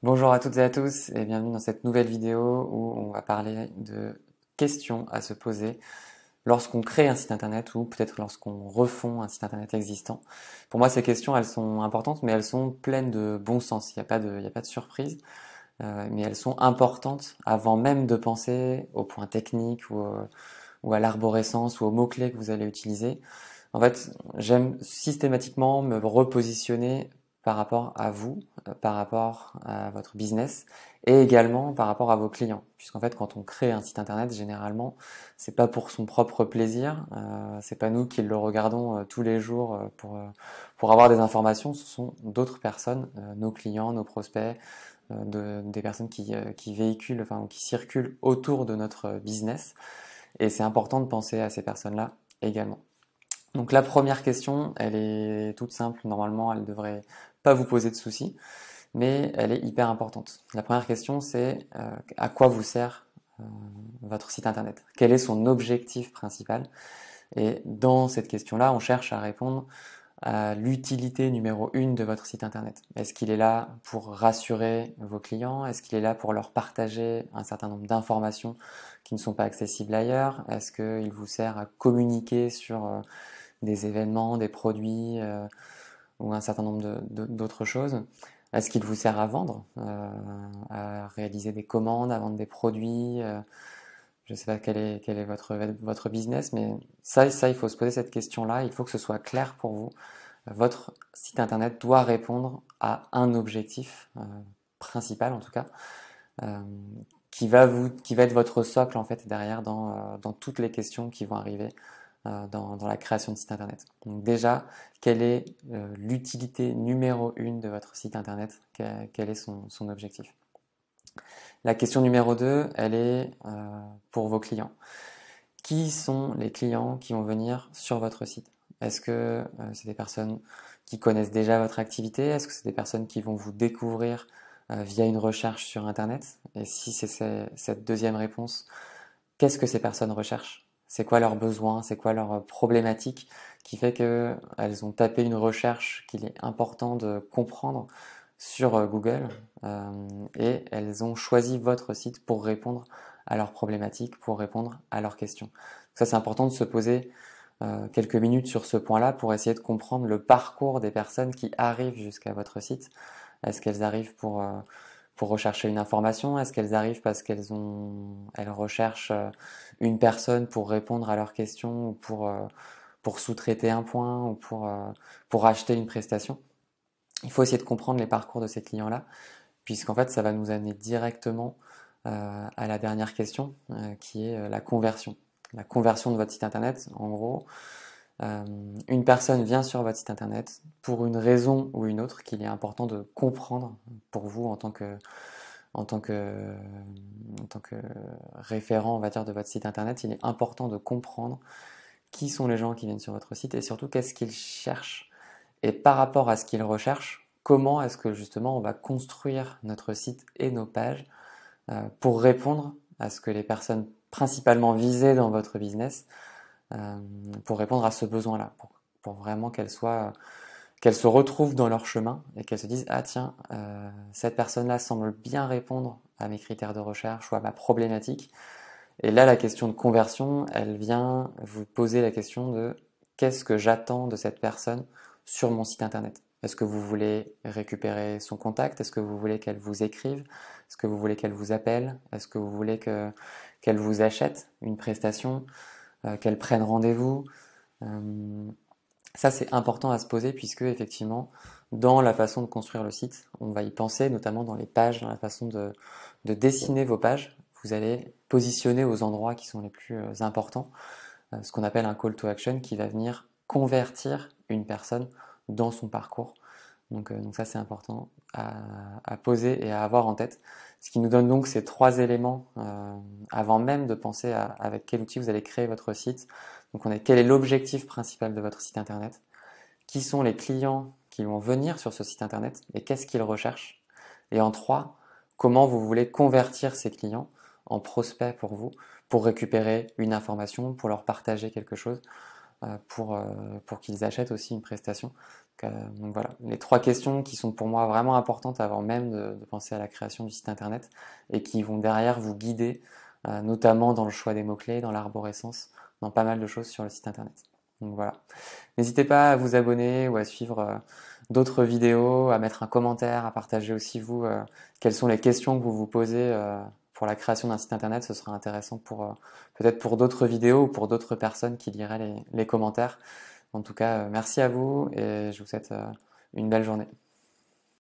Bonjour à toutes et à tous et bienvenue dans cette nouvelle vidéo où on va parler de questions à se poser lorsqu'on crée un site internet ou peut-être lorsqu'on refond un site internet existant. Pour moi, ces questions, elles sont importantes, mais elles sont pleines de bon sens. Il y a pas de surprise, mais elles sont importantes avant même de penser aux points techniques ou à l'arborescence ou aux mots-clés que vous allez utiliser. En fait, j'aime systématiquement me repositionner par rapport à vous, par rapport à votre business et également par rapport à vos clients. Puisqu'en fait, quand on crée un site internet, généralement, c'est pas pour son propre plaisir, c'est pas nous qui le regardons tous les jours pour avoir des informations, ce sont d'autres personnes, nos clients, nos prospects, des personnes qui véhiculent, enfin, qui circulent autour de notre business. Et c'est important de penser à ces personnes-là également. Donc la première question, elle est toute simple. Normalement, elle ne devrait pas vous poser de soucis, mais elle est hyper importante. La première question, c'est à quoi vous sert euh, votre site internet? Quel est son objectif principal? Et dans cette question-là, on cherche à répondre à l'utilité numéro une de votre site internet. Est-ce qu'il est là pour rassurer vos clients? Est-ce qu'il est là pour leur partager un certain nombre d'informations qui ne sont pas accessibles ailleurs? Est-ce qu'il vous sert à communiquer sur des événements, des produits ou un certain nombre d'autres choses? Est-ce qu'il vous sert à vendre, à réaliser des commandes, à vendre des produits? Je ne sais pas quel est votre business, mais il faut se poser cette question-là. Il faut que ce soit clair pour vous. Votre site internet doit répondre à un objectif principal, en tout cas, euh, qui va être votre socle en fait derrière dans toutes les questions qui vont arriver dans la création de site internet. Donc déjà, quelle est l'utilité numéro une de votre site internet? Quel est son objectif? La question numéro 2, elle est pour vos clients. Qui sont les clients qui vont venir sur votre site? Est-ce que c'est des personnes qui connaissent déjà votre activité? Est-ce que c'est des personnes qui vont vous découvrir via une recherche sur Internet? Et si c'est cette deuxième réponse, qu'est-ce que ces personnes recherchent? C'est quoi leurs besoins? C'est quoi leurs problématiques qui fait qu'elles ont tapé une recherche qu'il est important de comprendre sur Google et elles ont choisi votre site pour répondre à leurs problématiques, pour répondre à leurs questions. Ça, c'est important de se poser quelques minutes sur ce point-là pour essayer de comprendre le parcours des personnes qui arrivent jusqu'à votre site. Est-ce qu'elles arrivent pour rechercher une information? Est-ce qu'elles arrivent parce elles recherchent une personne pour répondre à leurs questions ou pour sous-traiter un point ou pour acheter une prestation? Il faut essayer de comprendre les parcours de ces clients-là, puisqu'en fait, ça va nous amener directement à la dernière question, qui est la conversion. La conversion de votre site internet, en gros, euh, une personne vient sur votre site internet pour une raison ou une autre qu'il est important de comprendre pour vous en tant que, en tant que référent, on va dire, de votre site internet. Il est important de comprendre qui sont les gens qui viennent sur votre site et surtout qu'est-ce qu'ils cherchent. Et par rapport à ce qu'ils recherchent, comment est-ce que justement on va construire notre site et nos pages pour répondre à ce que les personnes principalement visées dans votre business, euh, pour répondre à ce besoin-là, pour vraiment qu'elles se retrouvent dans leur chemin et qu'elles se disent ah tiens, cette personne-là semble bien répondre à mes critères de recherche ou à ma problématique. Et là, la question de conversion, elle vient vous poser la question de qu'est-ce que j'attends de cette personne sur mon site internet? Est-ce que vous voulez récupérer son contact? Est-ce que vous voulez qu'elle vous écrive? Est-ce que vous voulez qu'elle vous appelle? Est-ce que vous voulez qu'elle vous achète une prestation? Qu'elle prenne rendez-vous? Euh, Ça, c'est important à se poser puisque effectivement, dans la façon de construire le site, on va y penser, notamment dans les pages, dans la façon de dessiner vos pages. Vous allez positionner aux endroits qui sont les plus importants, ce qu'on appelle un call to action qui va venir convertir une personne dans son parcours. Donc ça, c'est important à poser et à avoir en tête. Ce qui nous donne donc ces trois éléments avant même de penser à avec quel outil vous allez créer votre site. Donc on a quel est l'objectif principal de votre site internet, qui sont les clients qui vont venir sur ce site internet et qu'est-ce qu'ils recherchent. Et en trois, comment vous voulez convertir ces clients en prospects pour vous, pour récupérer une information, pour leur partager quelque chose, pour qu'ils achètent aussi une prestation. Donc voilà, les 3 questions qui sont pour moi vraiment importantes avant même de penser à la création du site internet et qui vont derrière vous guider, notamment dans le choix des mots-clés, dans l'arborescence, dans pas mal de choses sur le site internet. Donc voilà. N'hésitez pas à vous abonner ou à suivre d'autres vidéos, à mettre un commentaire, à partager aussi vous quelles sont les questions que vous vous posez pour la création d'un site internet. Ce sera intéressant pour peut-être pour d'autres vidéos ou pour d'autres personnes qui liraient les commentaires. En tout cas, merci à vous et je vous souhaite une belle journée.